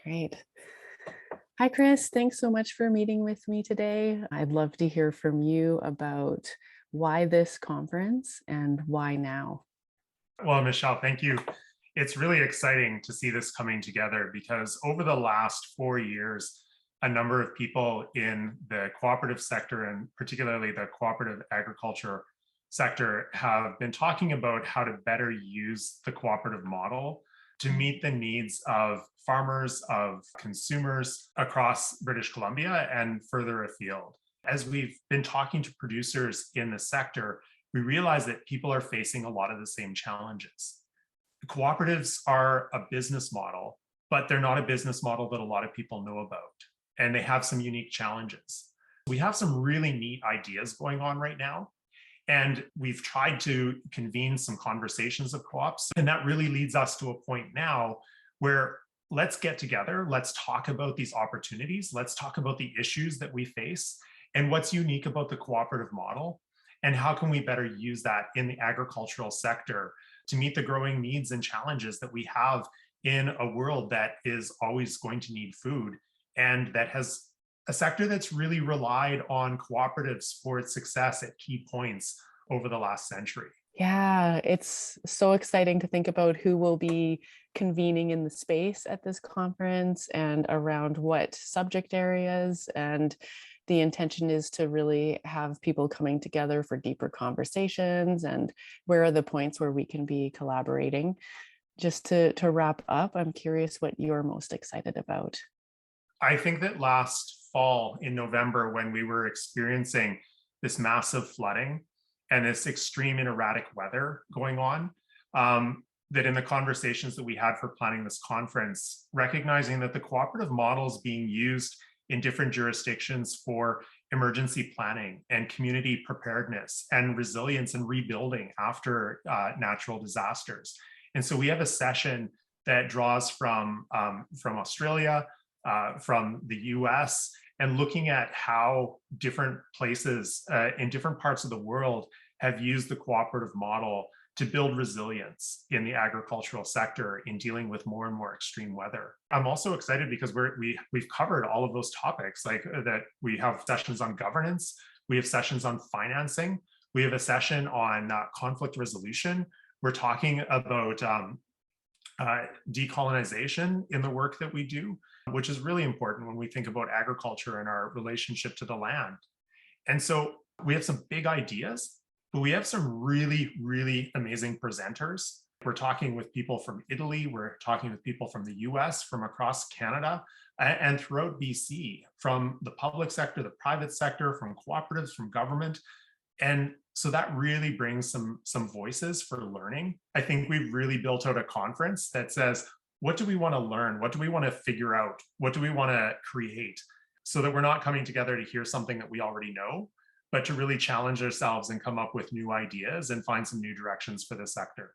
Great. Hi, Chris. Thanks so much for meeting with me today. I'd love to hear from you about why this conference and why now. Well, Michelle, thank you. It's really exciting to see this coming together because over the last 4 years, a number of people in the cooperative sector and particularly the cooperative agriculture sector have been talking about how to better use the cooperative model to meet the needs of farmers, of consumers across British Columbia and further afield. As we've been talking to producers in the sector, we realize that people are facing a lot of the same challenges. Cooperatives are a business model, but they're not a business model that a lot of people know about, and they have some unique challenges. We have some really neat ideas going on right now, and we've tried to convene some conversations of co-ops, and that really leads us to a point now where let's get together, let's talk about these opportunities, let's talk about the issues that we face, and what's unique about the cooperative model, and how can we better use that in the agricultural sector to meet the growing needs and challenges that we have in a world that is always going to need food and that has a sector that's really relied on cooperatives for its success at key points over the last century. Yeah, it's so exciting to think about who will be convening in the space at this conference and around what subject areas. And the intention is to really have people coming together for deeper conversations and where are the points where we can be collaborating. Just to wrap up, I'm curious what you're most excited about. I think that last fall in November, when we were experiencing this massive flooding and this extreme and erratic weather going on, that in the conversations that we had for planning this conference, recognizing that the cooperative model is being used in different jurisdictions for emergency planning and community preparedness and resilience and rebuilding after natural disasters. And so we have a session that draws from Australia, from the US, and looking at how different places in different parts of the world have used the cooperative model to build resilience in the agricultural sector in dealing with more and more extreme weather. I'm also excited because we've covered all of those topics, like that we have sessions on governance, we have sessions on financing, we have a session on conflict resolution. We're talking about decolonization in the work that we do, which is really important when we think about agriculture and our relationship to the land. And so we have some big ideas, but we have some really, really amazing presenters. We're talking with people from Italy, we're talking with people from the US, from across Canada, and throughout BC, from the public sector, the private sector, from cooperatives, from government. And so that really brings some voices for learning. I think we've really built out a conference that says, what do we want to learn? What do we want to figure out? What do we want to create? So that we're not coming together to hear something that we already know, but to really challenge ourselves and come up with new ideas and find some new directions for the sector.